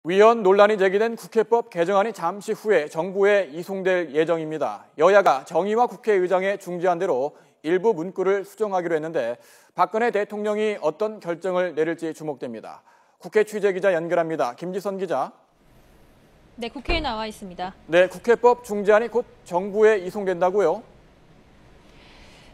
위헌 논란이 제기된 국회법 개정안이 잠시 후에 정부에 이송될 예정입니다. 여야가 정의와 국회의장의 중재안 대로 일부 문구를 수정하기로 했는데 박근혜 대통령이 어떤 결정을 내릴지 주목됩니다. 국회 취재기자 연결합니다. 김지선 기자. 네, 국회에 나와 있습니다. 네, 국회법 중재안이 곧 정부에 이송된다고요?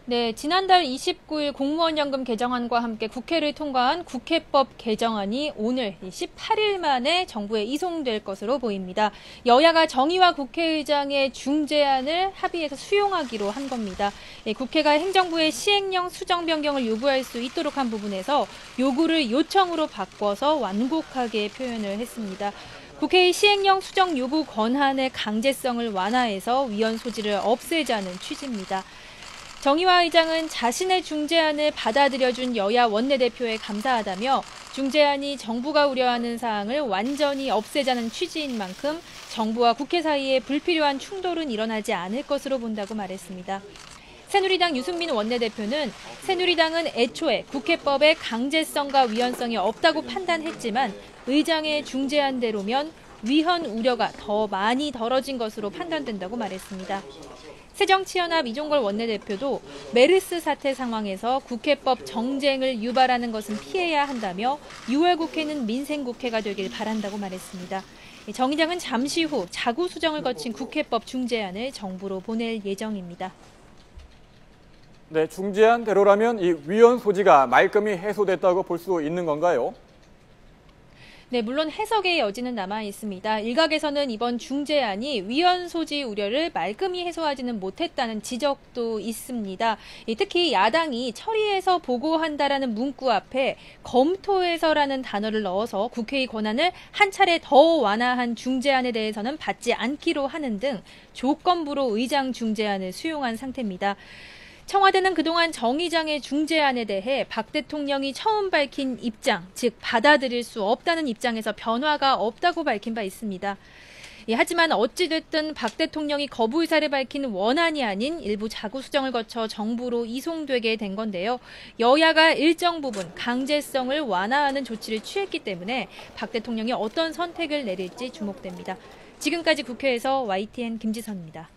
네, 지난달 29일 공무원연금 개정안과 함께 국회를 통과한 국회법 개정안이 오늘 18일 만에 정부에 이송될 것으로 보입니다. 여야가 정의와 국회의장의 중재안을 합의해서 수용하기로 한 겁니다. 국회가 행정부의 시행령 수정 변경을 요구할 수 있도록 한 부분에서 요구를 요청으로 바꿔서 완곡하게 표현을 했습니다. 국회의 시행령 수정 요구 권한의 강제성을 완화해서 위헌 소지를 없애자는 취지입니다. 정의화 의장은 자신의 중재안을 받아들여준 여야 원내대표에 감사하다며 중재안이 정부가 우려하는 사항을 완전히 없애자는 취지인 만큼 정부와 국회 사이에 불필요한 충돌은 일어나지 않을 것으로 본다고 말했습니다. 새누리당 유승민 원내대표는 새누리당은 애초에 국회법의 강제성과 위헌성이 없다고 판단했지만 의장의 중재안대로면 위헌 우려가 더 많이 덜어진 것으로 판단된다고 말했습니다. 새정치연합 이종걸 원내대표도 메르스 사태 상황에서 국회법 정쟁을 유발하는 것은 피해야 한다며 6월 국회는 민생국회가 되길 바란다고 말했습니다. 정 의장은 잠시 후 자구 수정을 거친 국회법 중재안을 정부로 보낼 예정입니다. 네, 중재안대로라면 이 위헌 소지가 말끔히 해소됐다고 볼 수 있는 건가요? 네, 물론 해석의 여지는 남아 있습니다. 일각에서는 이번 중재안이 위헌 소지 우려를 말끔히 해소하지는 못했다는 지적도 있습니다. 특히 야당이 처리해서 보고한다라는 문구 앞에 검토해서라는 단어를 넣어서 국회의 권한을 한 차례 더 완화한 중재안에 대해서는 받지 않기로 하는 등 조건부로 의장 중재안을 수용한 상태입니다. 청와대는 그동안 정 의장의 중재안에 대해 박 대통령이 처음 밝힌 입장, 즉 받아들일 수 없다는 입장에서 변화가 없다고 밝힌 바 있습니다. 하지만 어찌됐든 박 대통령이 거부 의사를 밝힌 원안이 아닌 일부 자구 수정을 거쳐 정부로 이송되게 된 건데요. 여야가 일정 부분 강제성을 완화하는 조치를 취했기 때문에 박 대통령이 어떤 선택을 내릴지 주목됩니다. 지금까지 국회에서 YTN 김지선입니다.